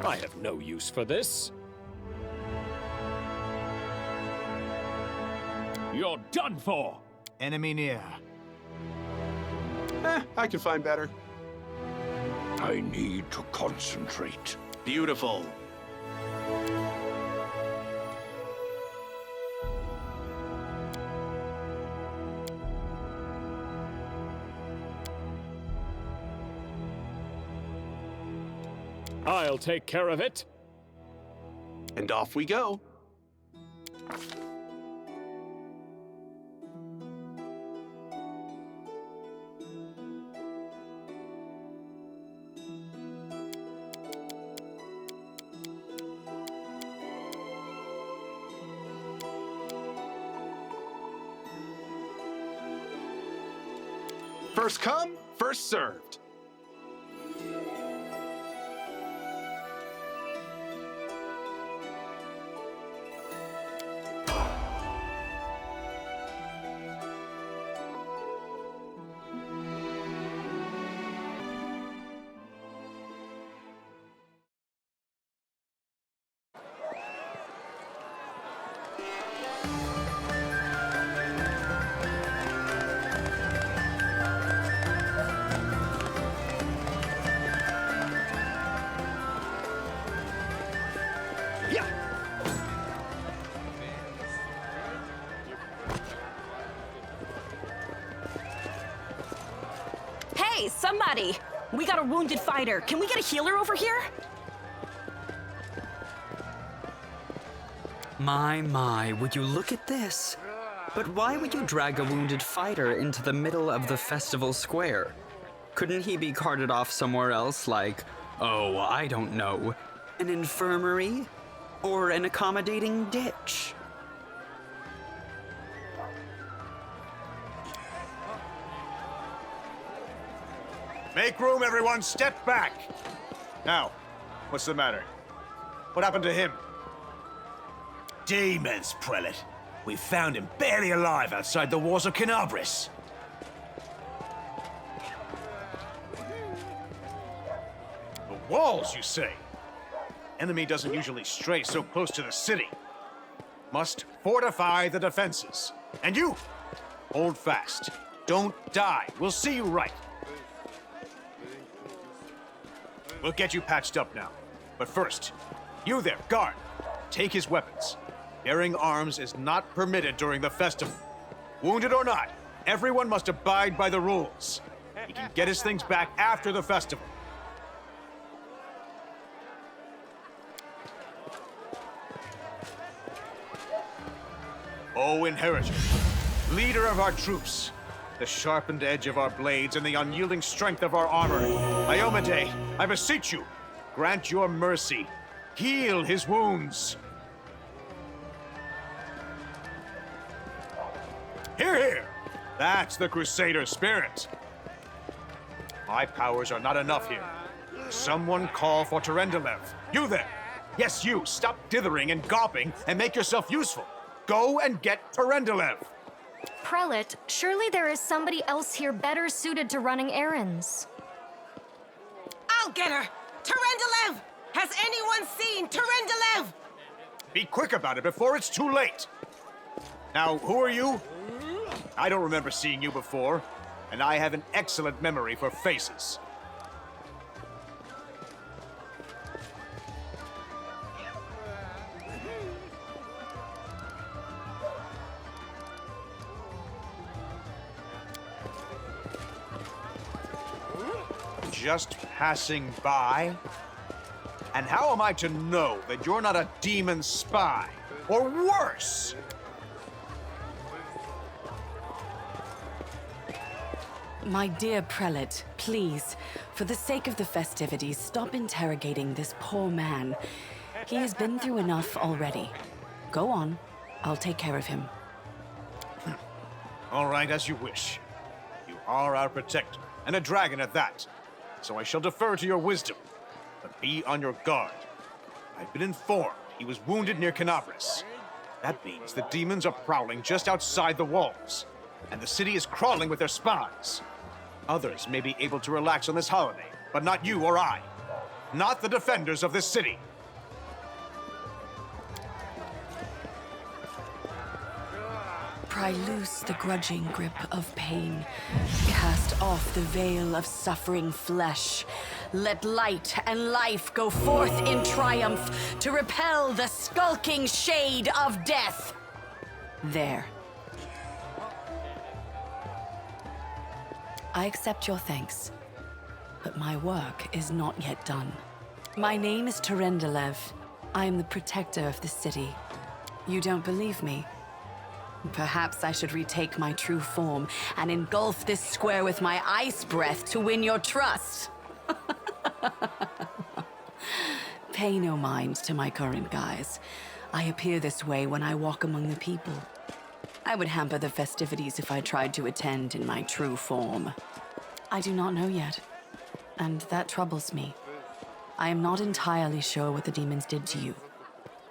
I have no use for this. You're done for! Enemy near. I can find better. I need to concentrate. Beautiful. I'll take care of it. And off we go. First come, first served. Hey, somebody! We got a wounded fighter. Can we get a healer over here? My, would you look at this? But why would you drag a wounded fighter into the middle of the festival square? Couldn't he be carted off somewhere else, like, oh, I don't know, an infirmary? Or an accommodating ditch? Make room, everyone. Step back. Now, what's the matter? What happened to him? Demons, Prelate. We found him barely alive outside the walls of Canabris. The walls, you say? Enemy doesn't usually stray so close to the city. Must fortify the defenses. And you, hold fast. Don't die. We'll see you right. We'll get you patched up now. But first, you there, guard. Take his weapons. Bearing arms is not permitted during the festival. Wounded or not, everyone must abide by the rules. He can get his things back after the festival. O Inheritor, leader of our troops, the sharpened edge of our blades and the unyielding strength of our armor, Iomade, I beseech you, grant your mercy. Heal his wounds. Hear, hear! That's the Crusader spirit. My powers are not enough here. Someone call for Terendelev. You there! Yes, you! Stop dithering and gawping and make yourself useful. Go and get Terendelev! Prelate, surely there is somebody else here better suited to running errands. I'll get her! Terendelev! Has anyone seen Terendelev? Be quick about it before it's too late! Now, who are you? I don't remember seeing you before, and I have an excellent memory for faces. Just passing by? And how am I to know that you're not a demon spy? Or worse? My dear prelate, please, for the sake of the festivities, stop interrogating this poor man. He has been through enough already. Go on. I'll take care of him. All right, as you wish. You are our protector, and a dragon at that. So I shall defer to your wisdom. But be on your guard. I've been informed he was wounded near Canabris. That means the demons are prowling just outside the walls, and the city is crawling with their spies. Others may be able to relax on this holiday, but not you or I. not the defenders of this city. Pry loose the grudging grip of pain. Cast off the veil of suffering flesh. Let light and life go forth in triumph to repel the skulking shade of death. There. I accept your thanks, but my work is not yet done. My name is Terendelev. I am the protector of the city. You don't believe me? Perhaps I should retake my true form and engulf this square with my ice breath to win your trust. Pay no mind to my current guise. I appear this way when I walk among the people. I would hamper the festivities if I tried to attend in my true form. I do not know yet, and that troubles me. I am not entirely sure what the demons did to you.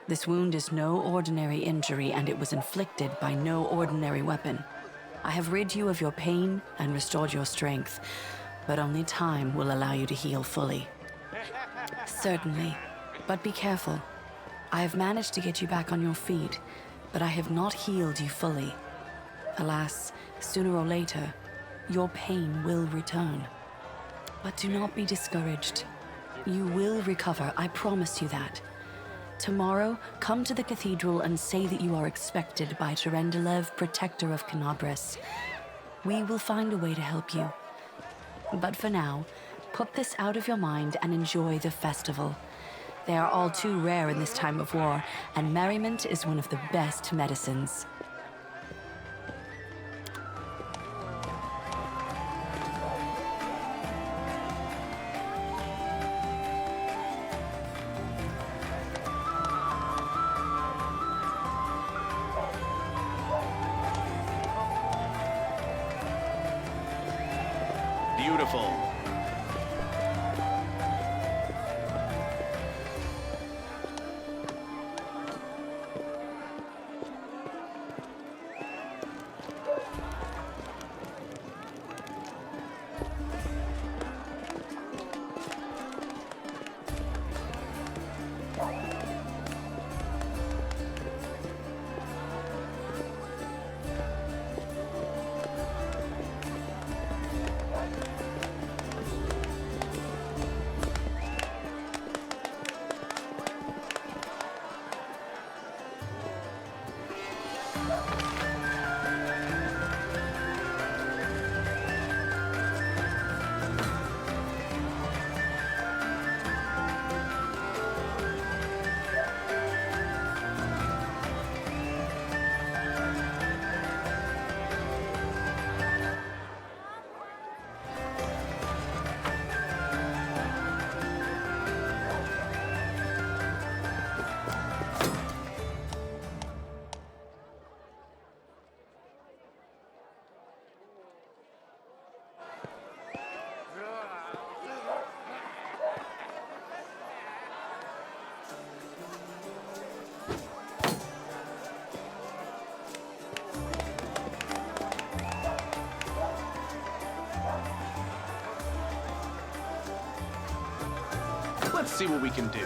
This wound is no ordinary injury, and it was inflicted by no ordinary weapon. I have rid you of your pain and restored your strength, but only time will allow you to heal fully. Certainly, but be careful. I have managed to get you back on your feet, but I have not healed you fully. Alas, sooner or later, your pain will return. But do not be discouraged. You will recover, I promise you that. Tomorrow, come to the cathedral and say that you are expected by Terendelev, protector of Canabras. We will find a way to help you. But for now, put this out of your mind and enjoy the festival. They are all too rare in this time of war, and merriment is one of the best medicines. Beautiful. Let's see what we can do.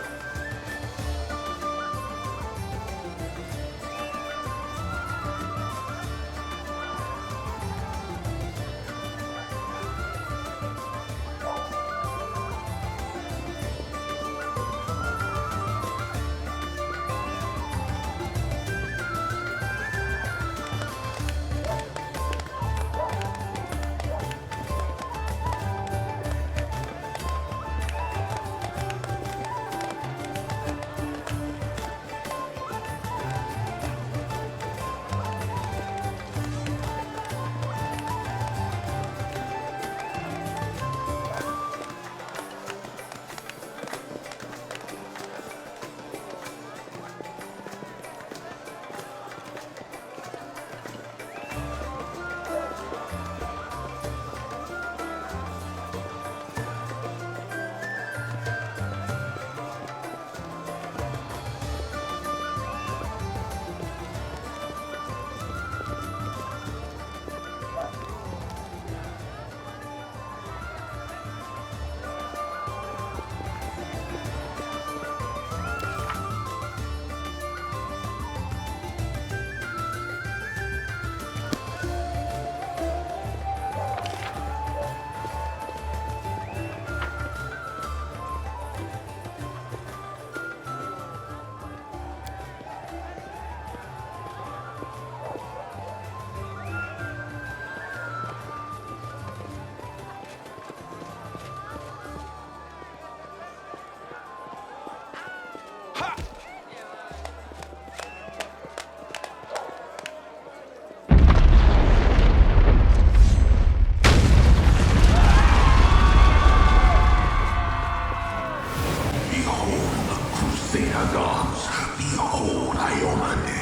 Iomane,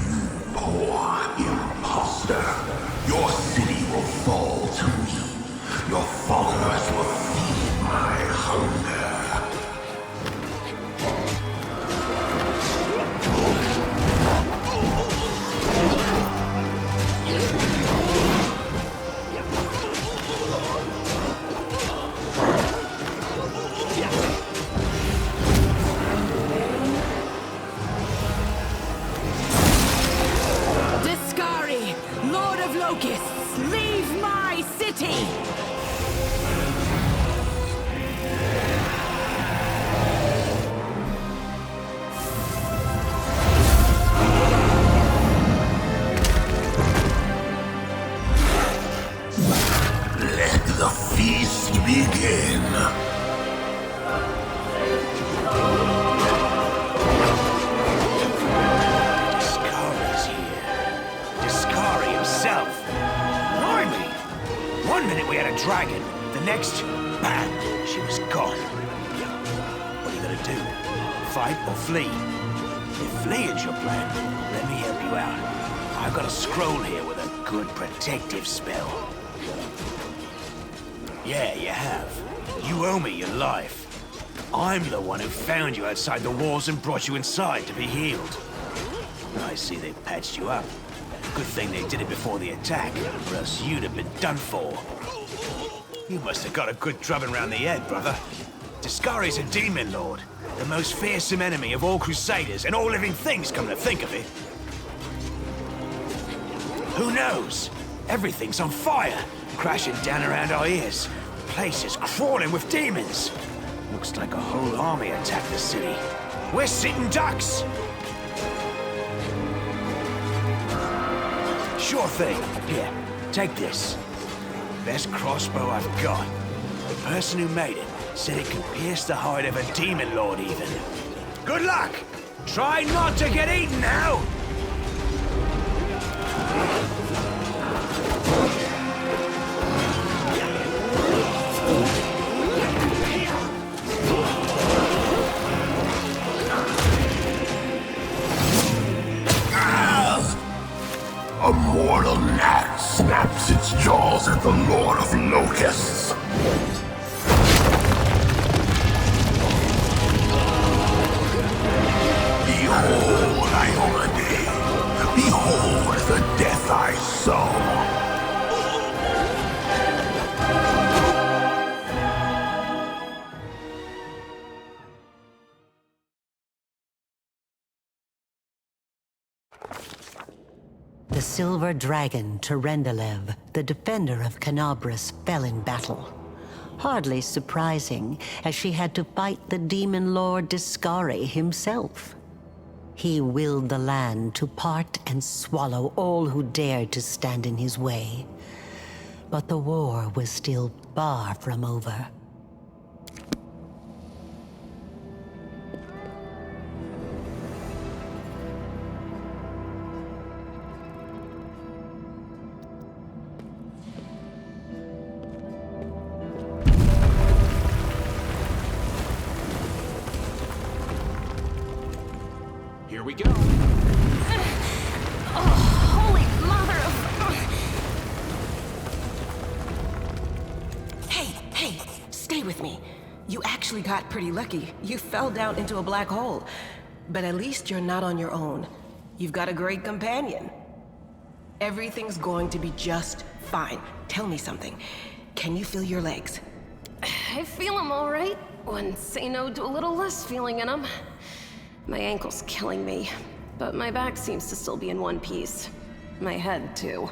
you poor imposter. Your city will fall to me. Your followers will feed my hunger. Discari, Lord of Locusts, leave my city! Let the feast begin. Discari's here. Discari himself. Blimey! One minute we had a dragon, the next, bang, she was gone. What are you gonna do? Fight or flee? If fleeing's your plan, let me help you out. I've got a scroll here with a good protective spell. Yeah, you have. You owe me your life. I'm the one who found you outside the walls and brought you inside to be healed. I see they patched you up. Good thing they did it before the attack, or else you'd have been done for. You must have got a good drubbing round the head, brother. Discari's a demon lord, the most fearsome enemy of all crusaders and all living things, come to think of it. Who knows? Everything's on fire, crashing down around our ears. Place is crawling with demons. Looks like a whole army attacked the city. We're sitting ducks! Sure thing. Here, take this. Best crossbow I've got. The person who made it said it could pierce the hide of a demon lord even. Good luck! Try not to get eaten now! A mortal gnat snaps its jaws at the Lord of Locusts. Behold, Iomane. Behold the death I sow. The silver dragon, Terendelev, the defender of Canabras, fell in battle. Hardly surprising, as she had to fight the demon lord Discari himself. He willed the land to part and swallow all who dared to stand in his way. But the war was still far from over. Here we go. Holy mother of... Hey, stay with me. You actually got pretty lucky. You fell down into a black hole. But at least you're not on your own. You've got a great companion. Everything's going to be just fine. Tell me something. Can you feel your legs? I feel them all right. When say no to a little less feeling in them. My ankle's killing me, but my back seems to still be in one piece. My head, too.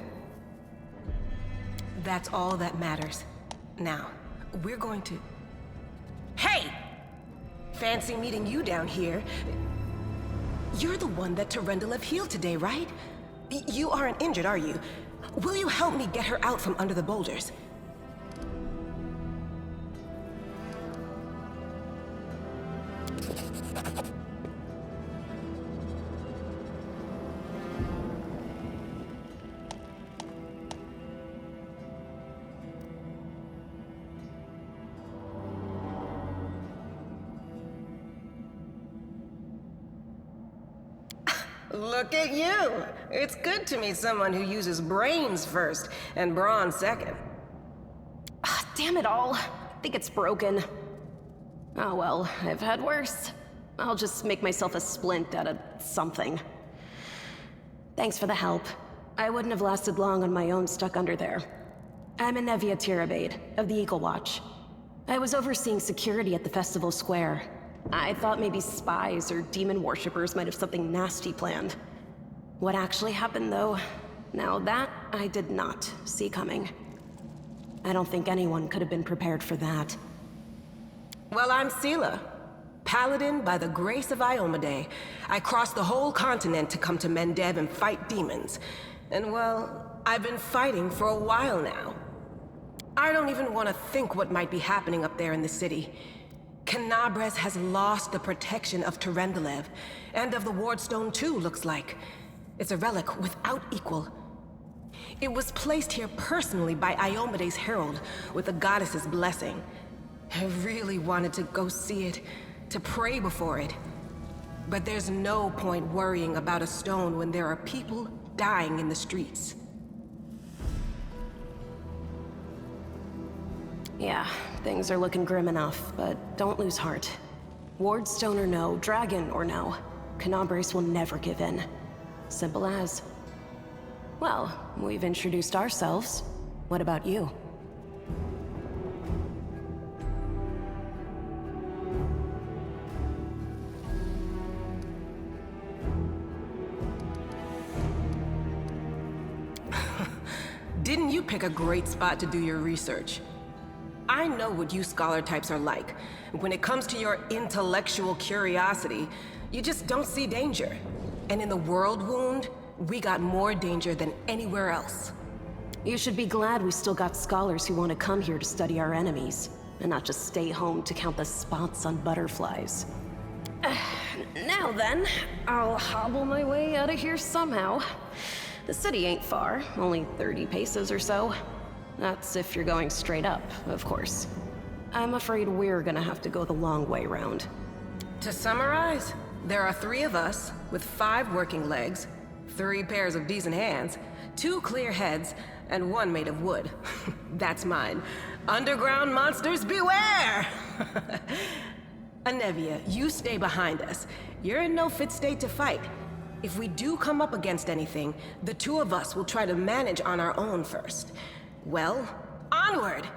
That's all that matters. Now, we're going to... Hey! Fancy meeting you down here. You're the one that Terendelev healed today, right? You aren't injured, are you? Will you help me get her out from under the boulders? Look at you. It's good to meet someone who uses brains first and brawn second. Damn it all. I think it's broken. Oh well, I've had worse. I'll just make myself a splint out of something. Thanks for the help. I wouldn't have lasted long on my own stuck under there. I'm Anevia Tirabade, of the Eagle Watch. I was overseeing security at the festival square. I thought maybe spies or demon worshippers might have something nasty planned. What actually happened, though? Now that I did not see coming. I don't think anyone could have been prepared for that. Well, I'm Sela. Paladin by the grace of Iomade. I crossed the whole continent to come to Mendev and fight demons. And well, I've been fighting for a while now. I don't even want to think what might be happening up there in the city. Canabres has lost the protection of Terendelev, and of the Wardstone too, looks like. It's a relic without equal. It was placed here personally by Iomede's herald, with the goddess's blessing. I really wanted to go see it, to pray before it. But there's no point worrying about a stone when there are people dying in the streets. Yeah, things are looking grim enough, but don't lose heart. Wardstone or no, dragon or no, Canabres will never give in. Simple as. Well, we've introduced ourselves. What about you? Didn't you pick a great spot to do your research? I know what you scholar types are like. When it comes to your intellectual curiosity, you just don't see danger. And in the World Wound, we got more danger than anywhere else. You should be glad we still got scholars who want to come here to study our enemies, and not just stay home to count the spots on butterflies. Now then, I'll hobble my way out of here somehow. The city ain't far, only 30 paces or so. That's if you're going straight up, of course. I'm afraid we're gonna have to go the long way round. To summarize, there are 3 of us, with 5 working legs, 3 pairs of decent hands, 2 clear heads, and 1 made of wood. That's mine. Underground monsters beware! Anevia, you stay behind us. You're in no fit state to fight. If we do come up against anything, the 2 of us will try to manage on our own first. Well, onward!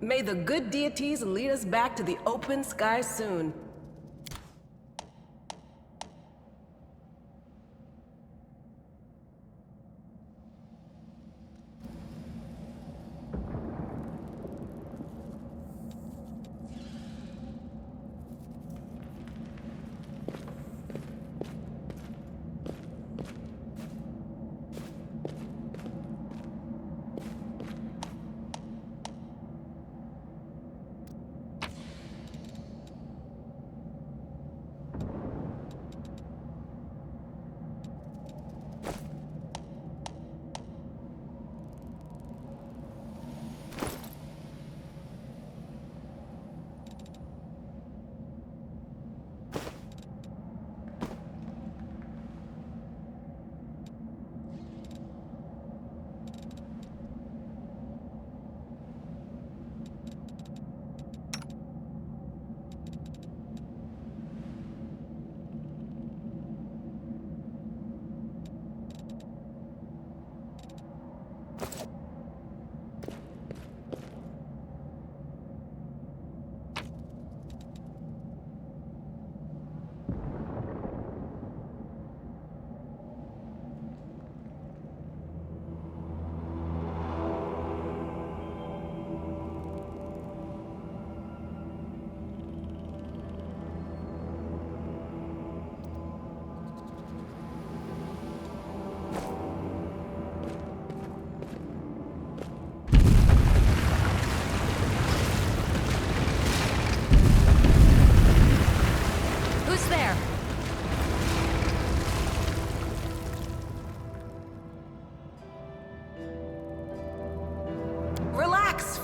May the good deities lead us back to the open sky soon.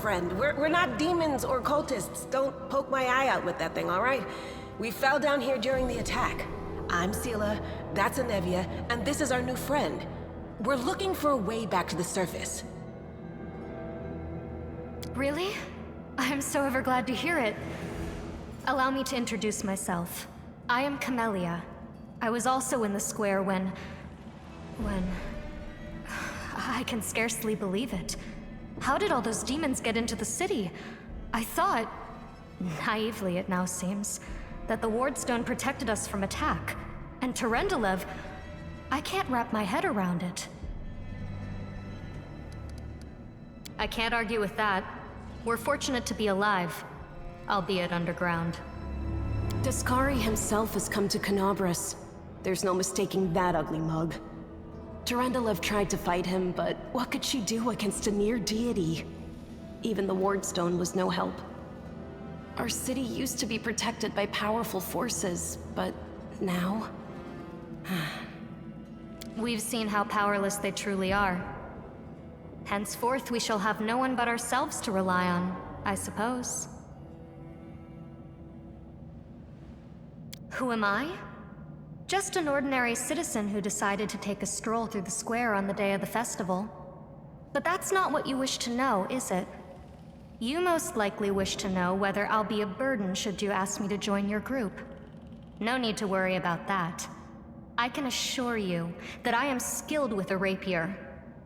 Friend, we're not demons or cultists. Don't poke my eye out with that thing, all right? We fell down here during the attack. I'm Sela, that's Anevia, and this is our new friend. We're looking for a way back to the surface. Really? I'm so ever glad to hear it. Allow me to introduce myself. I am Camellia. I was also in the square when... I can scarcely believe it. How did all those demons get into the city? I thought, naively it now seems, that the Wardstone protected us from attack. And Terendelev, I can't wrap my head around it. I can't argue with that. We're fortunate to be alive, albeit underground. Daskari himself has come to Canobras. There's no mistaking that ugly mug. Terendelev tried to fight him, but what could she do against a near deity? Even the Wardstone was no help. Our city used to be protected by powerful forces, but now... We've seen how powerless they truly are. Henceforth, we shall have no one but ourselves to rely on, I suppose. Who am I? Just an ordinary citizen who decided to take a stroll through the square on the day of the festival. But that's not what you wish to know, is it? You most likely wish to know whether I'll be a burden should you ask me to join your group. No need to worry about that. I can assure you that I am skilled with a rapier,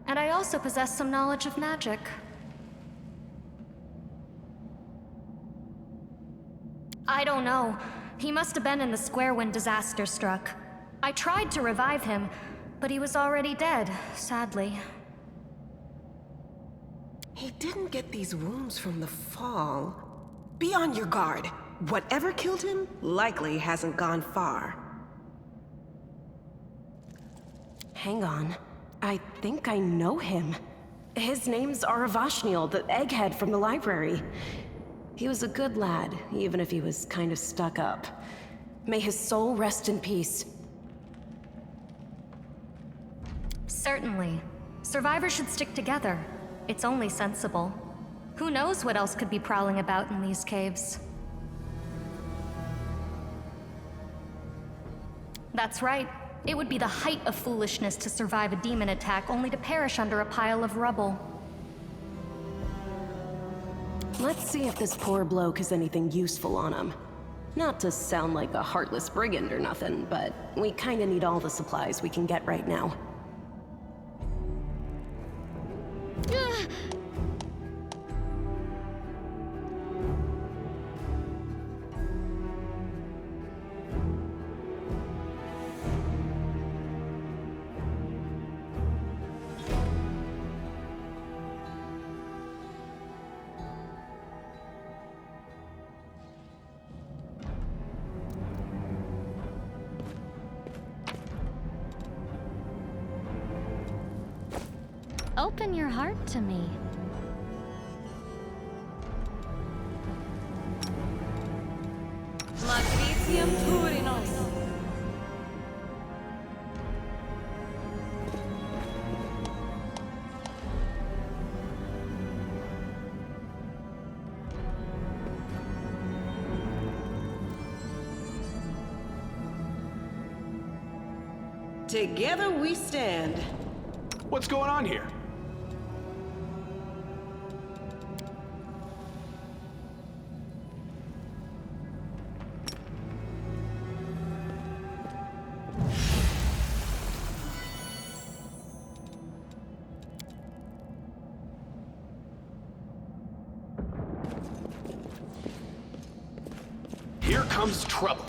and I also possess some knowledge of magic. I don't know. He must have been in the square when disaster struck. I tried to revive him, but he was already dead, sadly. He didn't get these wounds from the fall. Be on your guard. Whatever killed him likely hasn't gone far. Hang on. I think I know him. His name's Aravashniel, the egghead from the library. He was a good lad, even if he was kind of stuck up. May his soul rest in peace. Certainly. Survivors should stick together. It's only sensible. Who knows what else could be prowling about in these caves? That's right. It would be the height of foolishness to survive a demon attack only to perish under a pile of rubble. Let's see if this poor bloke has anything useful on him. Not to sound like a heartless brigand or nothing, but we kinda need all the supplies we can get right now. Open your heart to me. Matricium Turinos. Together we stand. What's going on here? Here comes trouble.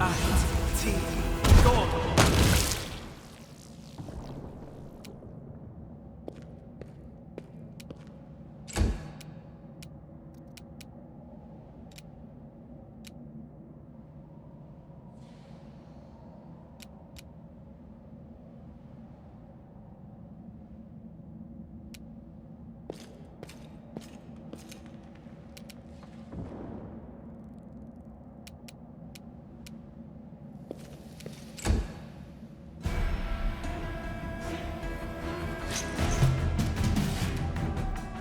IT. Gold.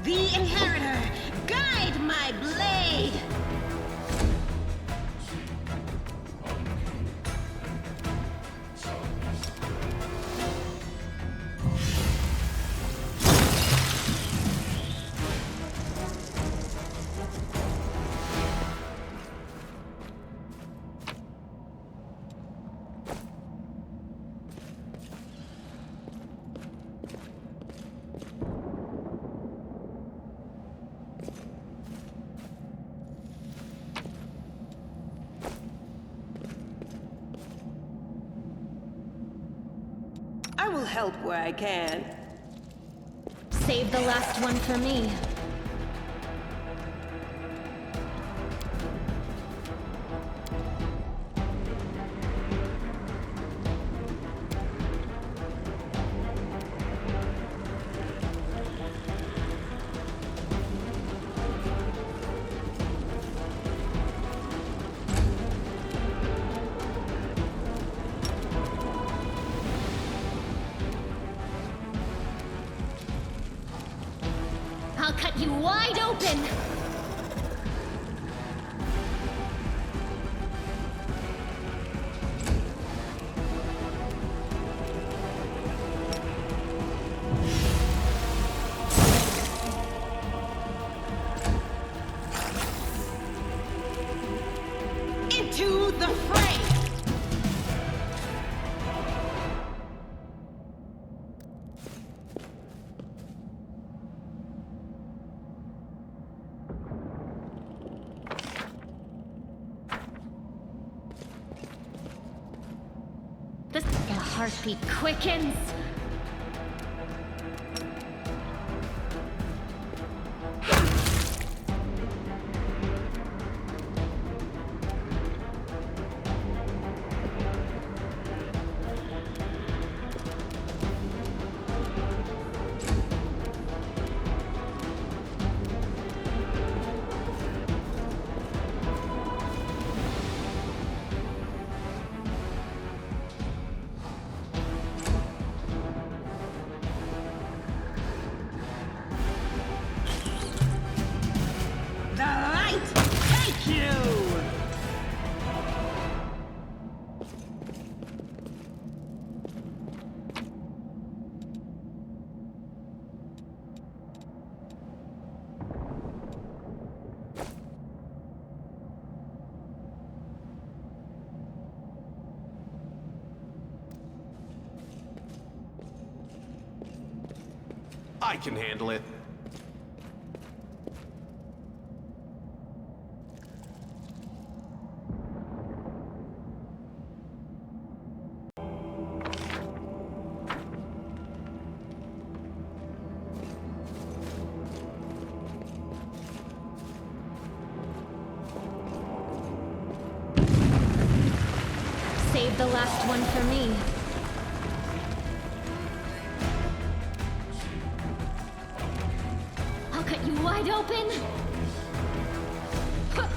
The Inheritor, guide my blade! I will help where I can. Save the last one for me. I'll cut you wide open! Into the fray! The heartbeat quickens. The light, take you! I can handle it. Save the last one for me. I'll cut you wide open! Huh.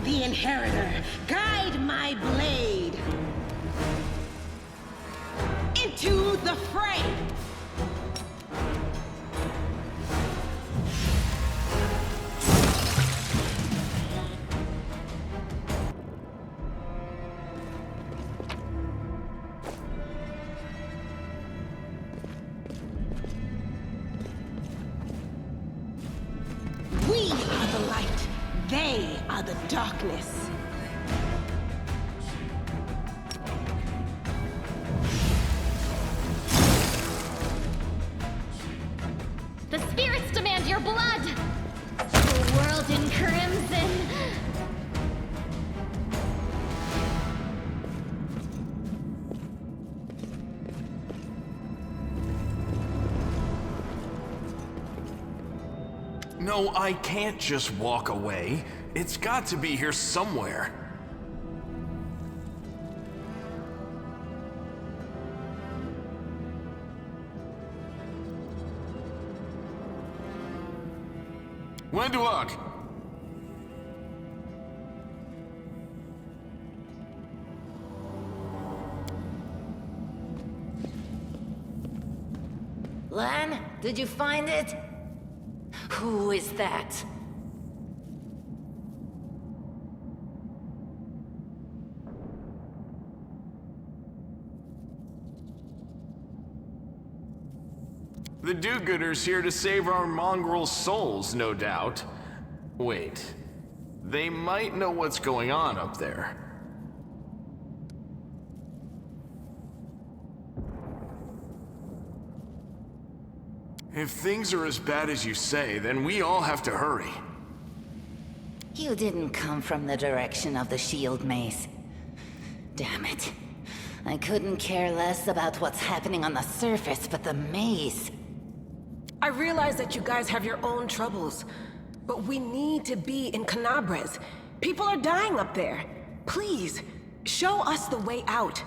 The Inheritor, guide my blade! Into the fray! We are the light. They are the darkness. No, I can't just walk away. It's got to be here somewhere. Wenduok! Lan, did you find it? Who is that? The do-gooders here to save our mongrel souls, no doubt. Wait, they might know what's going on up there. If things are as bad as you say, then we all have to hurry. You didn't come from the direction of the shield maze. Damn it. I couldn't care less about what's happening on the surface, but the maze... I realize that you guys have your own troubles, but we need to be in Canabres. People are dying up there. Please, show us the way out.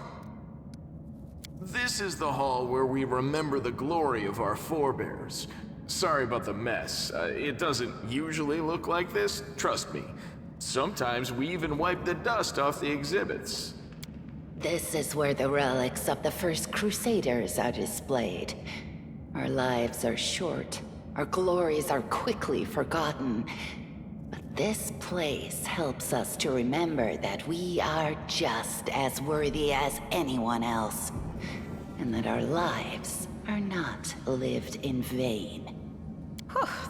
This is the hall where we remember the glory of our forebears. Sorry about the mess. It doesn't usually look like this, trust me. Sometimes we even wipe the dust off the exhibits. This is where the relics of the first Crusaders are displayed. Our lives are short. Our glories are quickly forgotten. But this place helps us to remember that we are just as worthy as anyone else. And that our lives are not lived in vain.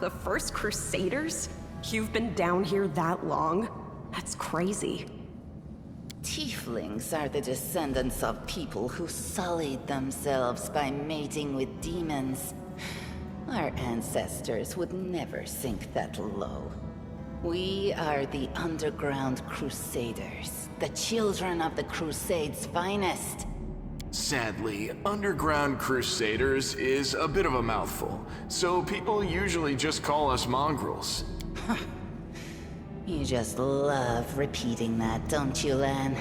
The first Crusaders? You've been down here that long? That's crazy. Tieflings are the descendants of people who sullied themselves by mating with demons. Our ancestors would never sink that low. We are the underground Crusaders, the children of the Crusades' finest. Sadly, Underground Crusaders is a bit of a mouthful, so people usually just call us mongrels. You just love repeating that, don't you, Lan?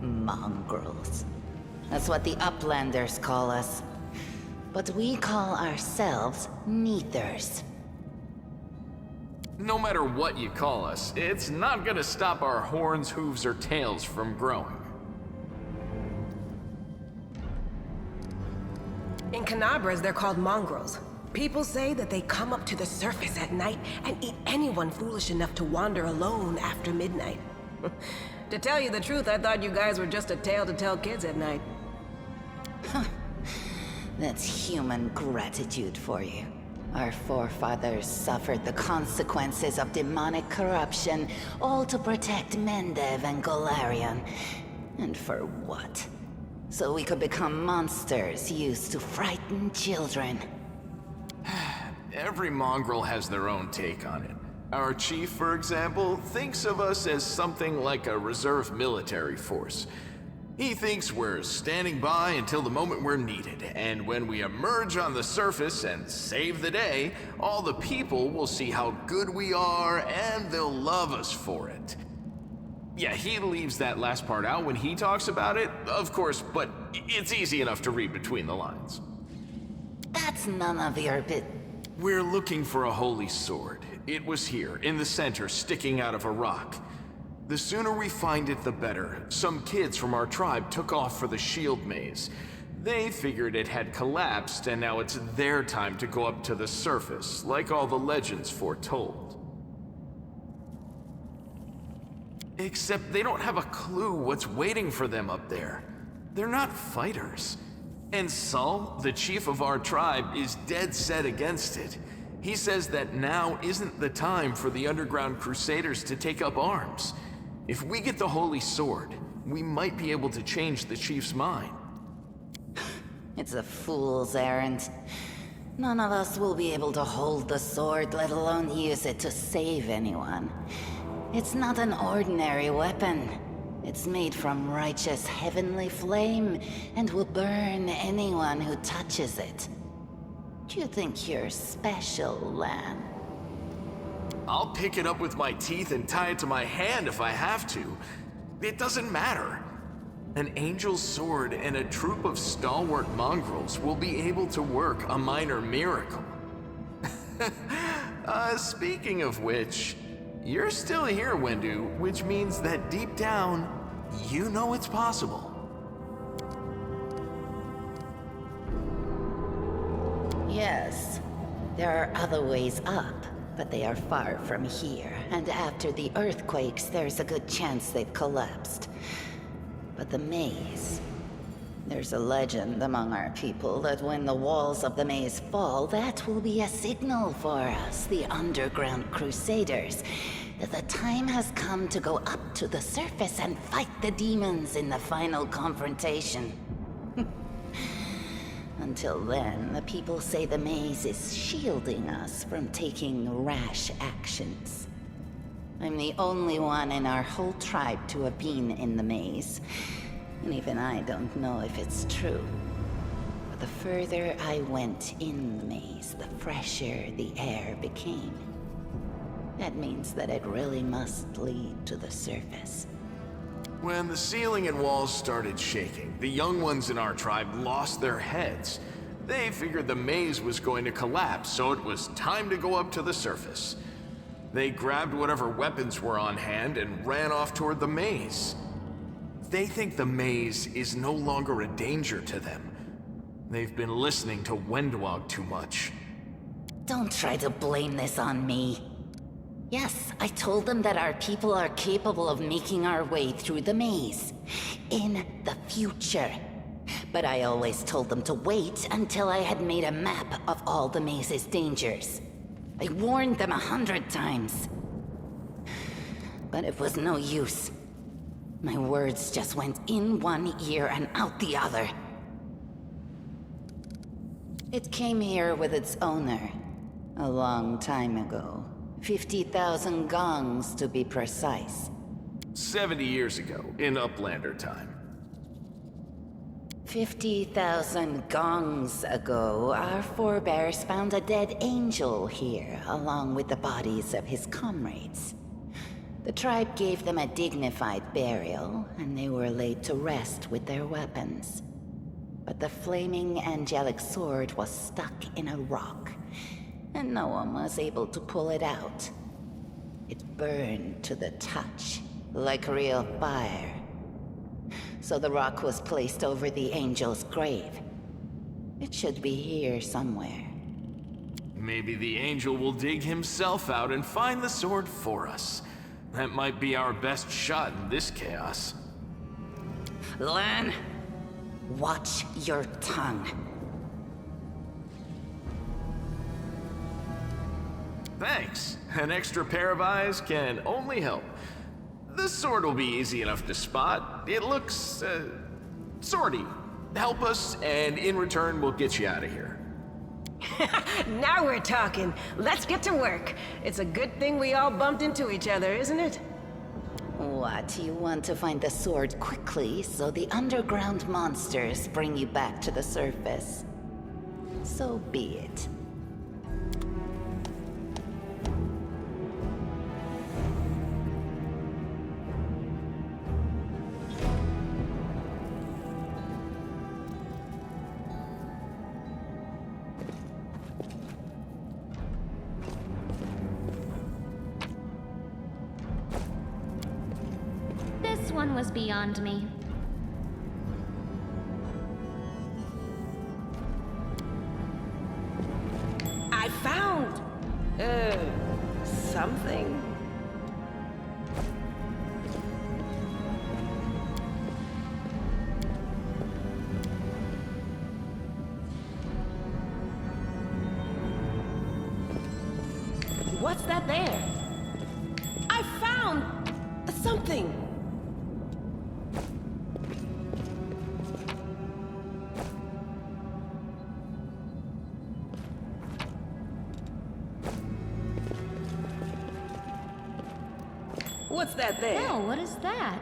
Mongrels. That's what the Uplanders call us. But we call ourselves Neathers. No matter what you call us, it's not gonna stop our horns, hooves, or tails from growing. In Canabres, they're called mongrels. People say that they come up to the surface at night and eat anyone foolish enough to wander alone after midnight. To tell you the truth, I thought you guys were just a tale to tell kids at night. That's human gratitude for you. Our forefathers suffered the consequences of demonic corruption, all to protect Mendev and Golarion. And for what? So we could become monsters used to frighten children. Every mongrel has their own take on it. Our chief, for example, thinks of us as something like a reserve military force. He thinks we're standing by until the moment we're needed, and when we emerge on the surface and save the day, all the people will see how good we are and they'll love us for it. Yeah, he leaves that last part out when he talks about it, of course, but it's easy enough to read between the lines. That's none of your We're looking for a holy sword. It was here, in the center, sticking out of a rock. The sooner we find it, the better. Some kids from our tribe took off for the shield maze. They figured it had collapsed, and now it's their time to go up to the surface, like all the legends foretold. Except they don't have a clue what's waiting for them up there. They're not fighters. And Saul, the chief of our tribe, is dead set against it. He says that now isn't the time for the Underground Crusaders to take up arms. If we get the Holy Sword, we might be able to change the chief's mind. It's a fool's errand. None of us will be able to hold the sword, let alone use it to save anyone. It's not an ordinary weapon. It's made from righteous heavenly flame and will burn anyone who touches it. Do you think you're special, Lan? I'll pick it up with my teeth and tie it to my hand if I have to. It doesn't matter. An angel's sword and a troop of stalwart mongrels will be able to work a minor miracle. Speaking of which, you're still here, Wendu, which means that deep down, you know it's possible. Yes, there are other ways up, but they are far from here, and after the earthquakes, there's a good chance they've collapsed. But the maze... There's a legend among our people that when the walls of the maze fall, that will be a signal for us, the underground crusaders, that the time has come to go up to the surface and fight the demons in the final confrontation. Until then, the people say the maze is shielding us from taking rash actions. I'm the only one in our whole tribe to have been in the maze, and even I don't know if it's true. But the further I went in the maze, the fresher the air became. That means that it really must lead to the surface. When the ceiling and walls started shaking, the young ones in our tribe lost their heads. They figured the maze was going to collapse, so it was time to go up to the surface. They grabbed whatever weapons were on hand and ran off toward the maze. They think the maze is no longer a danger to them. They've been listening to Wendwog too much. Don't try to blame this on me. Yes, I told them that our people are capable of making our way through the maze. In the future. But I always told them to wait until I had made a map of all the maze's dangers. I warned them 100 times. But it was no use. My words just went in one ear and out the other. It came here with its owner, a long time ago. 50,000 gongs to be precise. 70 years ago, in Uplander time. 50,000 gongs ago, our forebears found a dead angel here, along with the bodies of his comrades. The tribe gave them a dignified burial, and they were laid to rest with their weapons. But the flaming angelic sword was stuck in a rock, and no one was able to pull it out. It burned to the touch, like real fire. So the rock was placed over the angel's grave. It should be here somewhere. Maybe the angel will dig himself out and find the sword for us. That might be our best shot in this chaos. Lan, watch your tongue. Thanks. An extra pair of eyes can only help. The sword will be easy enough to spot. It looks, swordy. Help us, and in return, we'll get you out of here. Now we're talking. Let's get to work. It's a good thing we all bumped into each other, isn't it? What, you want to find the sword quickly so the underground monsters bring you back to the surface? So be it. This one was beyond me. I found... something. What's that there? I found... something. What's that there? No, what is that?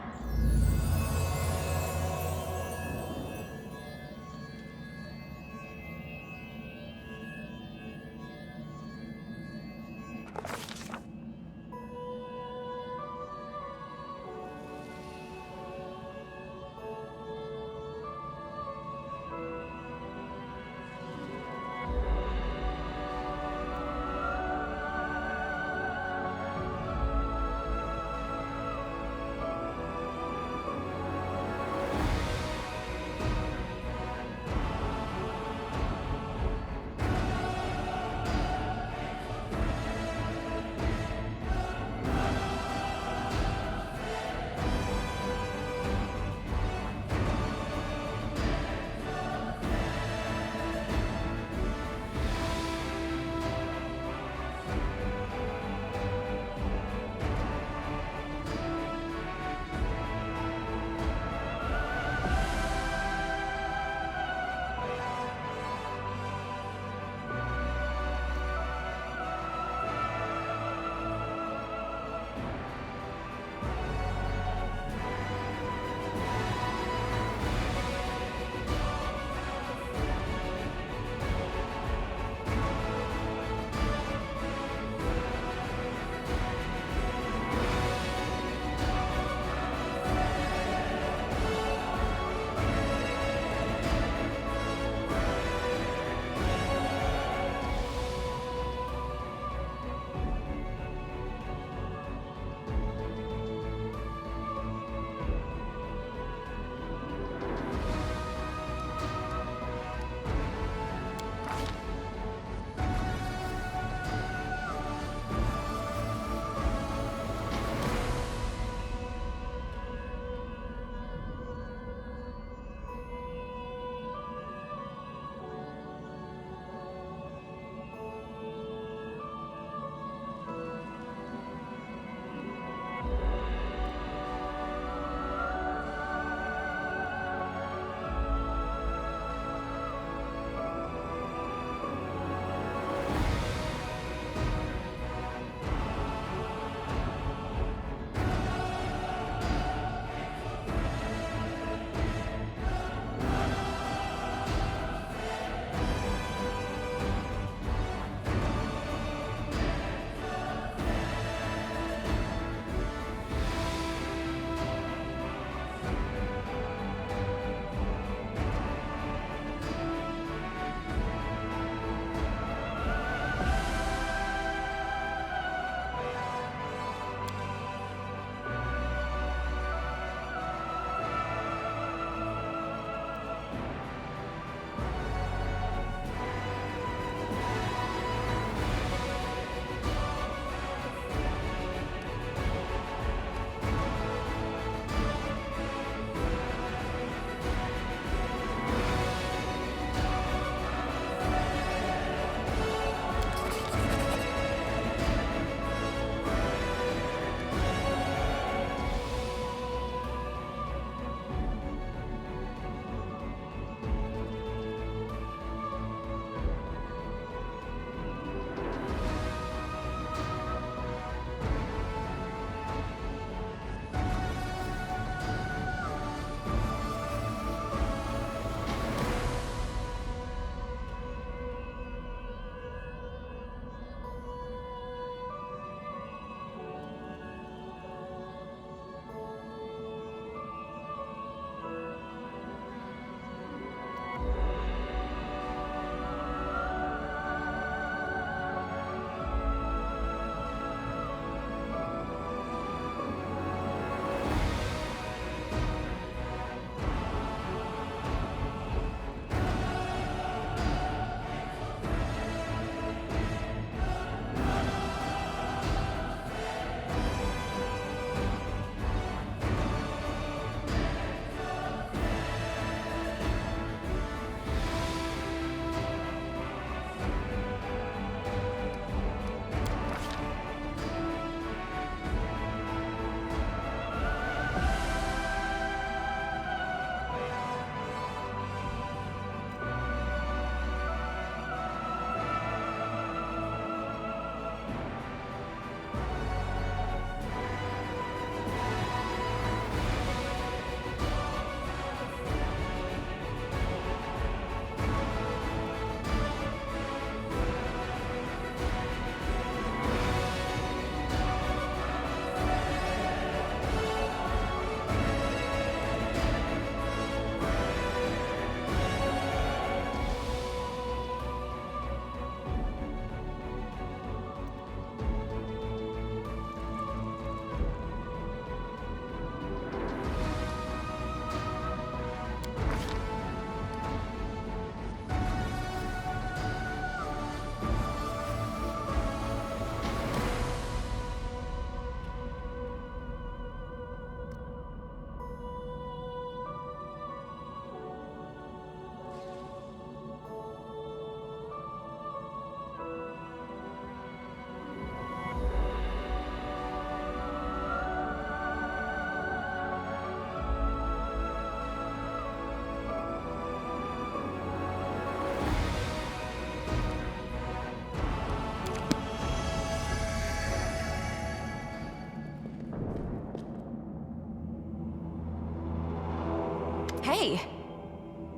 Hey!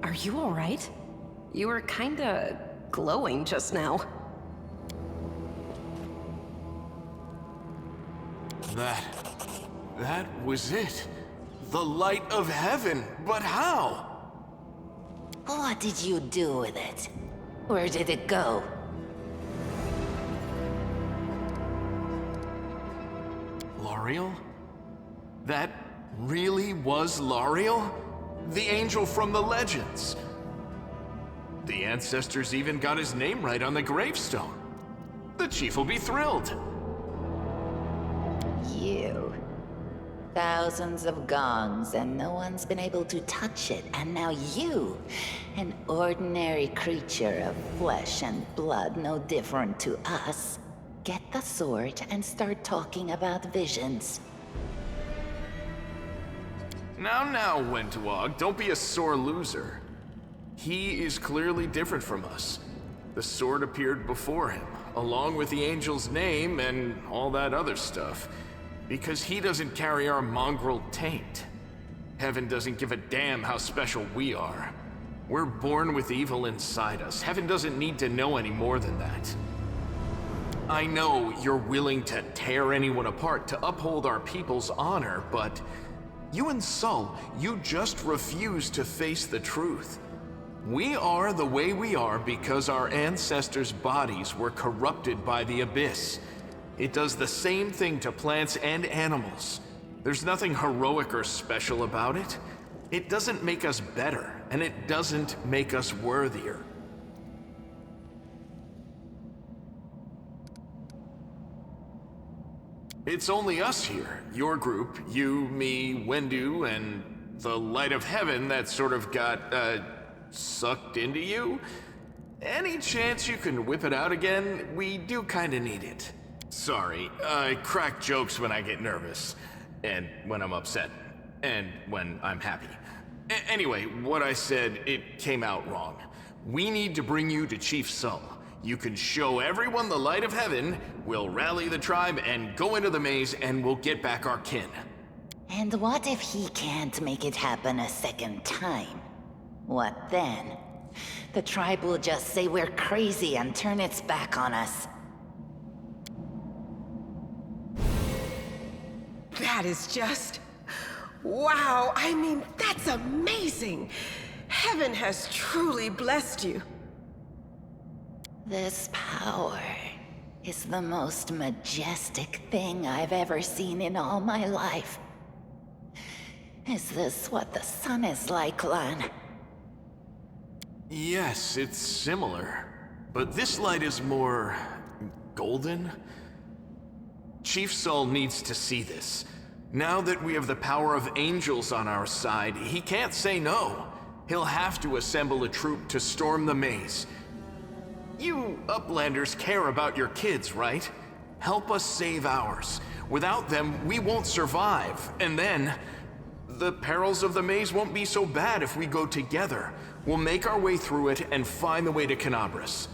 Are you alright? You were kinda glowing just now. That was it. The light of heaven. But how? What did you do with it? Where did it go? L'Ariel? That really was L'Ariel? The angel from the legends. The ancestors even got his name right on the gravestone. The chief will be thrilled. You. Thousands of gongs and no one's been able to touch it. And now you, an ordinary creature of flesh and blood, no different to us, get the sword and start talking about visions. Now, Wentawag, don't be a sore loser. He is clearly different from us. The sword appeared before him, along with the angel's name and all that other stuff, because he doesn't carry our mongrel taint. Heaven doesn't give a damn how special we are. We're born with evil inside us. Heaven doesn't need to know any more than that. I know you're willing to tear anyone apart to uphold our people's honor, but you and Sol, you just refuse to face the truth. We are the way we are because our ancestors' bodies were corrupted by the Abyss. It does the same thing to plants and animals. There's nothing heroic or special about it. It doesn't make us better, and it doesn't make us worthier. It's only us here, your group, you, me, Wendu, and the light of heaven that sort of got, sucked into you. Any chance you can whip it out again? We do kinda need it. Sorry, I crack jokes when I get nervous, and when I'm upset, and when I'm happy. Anyway, what I said, it came out wrong. We need to bring you to Chief Sol. You can show everyone the light of heaven, we'll rally the tribe and go into the maze, and we'll get back our kin. And what if he can't make it happen a second time? What then? The tribe will just say we're crazy and turn its back on us. That is just... wow! I mean, that's amazing! Heaven has truly blessed you. This power is the most majestic thing I've ever seen in all my life. Is this what the sun is like, Lan? Yes, it's similar. But this light is more... golden? Chief Sol needs to see this. Now that we have the power of angels on our side, he can't say no. He'll have to assemble a troop to storm the maze. You Uplanders care about your kids, right? Help us save ours. Without them, we won't survive. And then, the perils of the maze won't be so bad if we go together. We'll make our way through it and find the way to Canabras.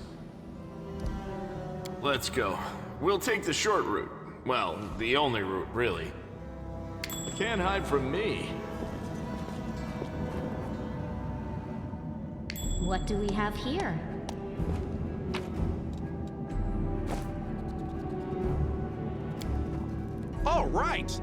Let's go. We'll take the short route. Well, the only route, really. Can't hide from me. What do we have here? All right!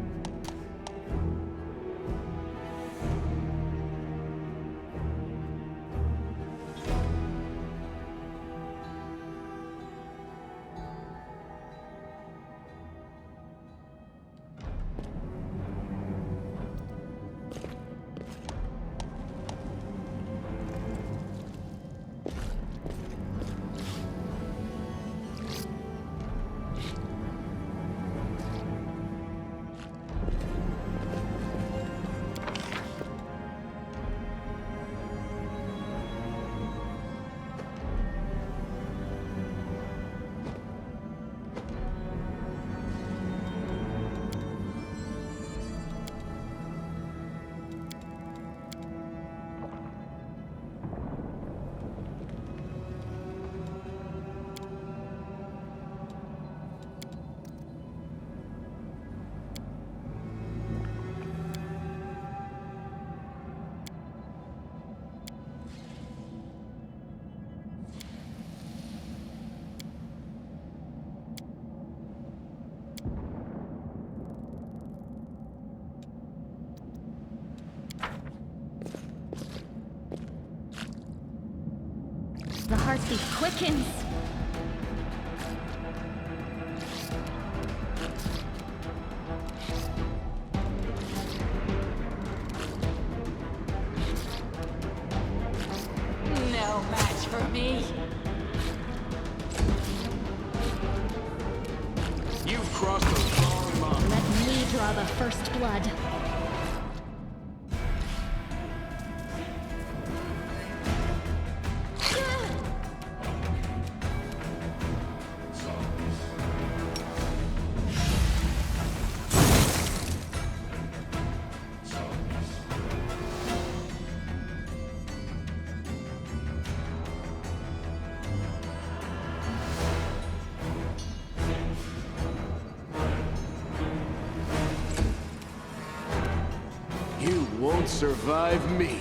The heartbeat quickens. No match for me. You've crossed a long line. Let me draw the first blood. You won't survive me.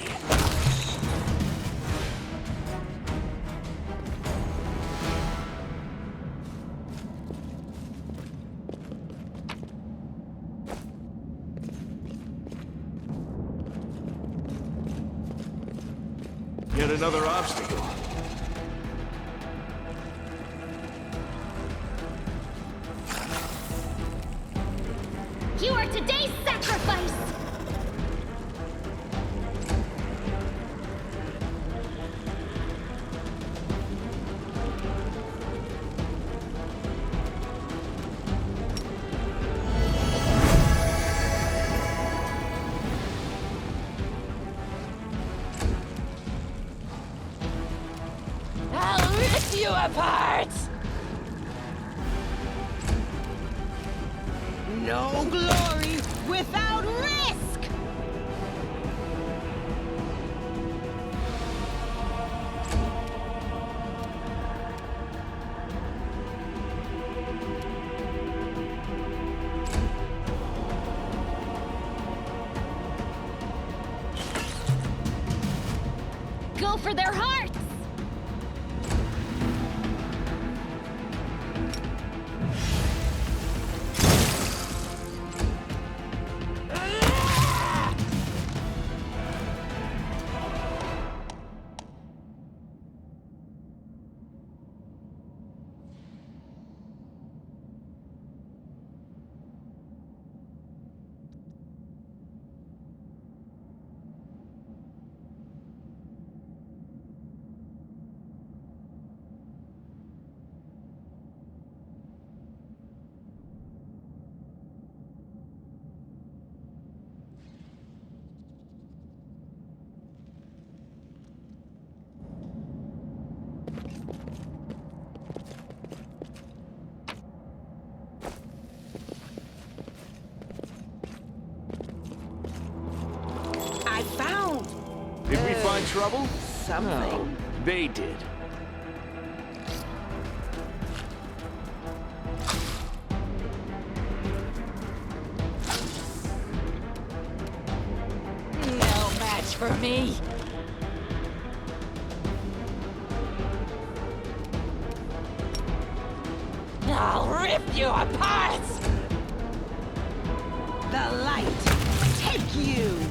Yet another obstacle. You are today's sacrifice! I'll rip you apart! No glory without risk! Go for their hearts! I found Did we find trouble? something. No, they did. No match for me. I'll rip you apart! The light, take you!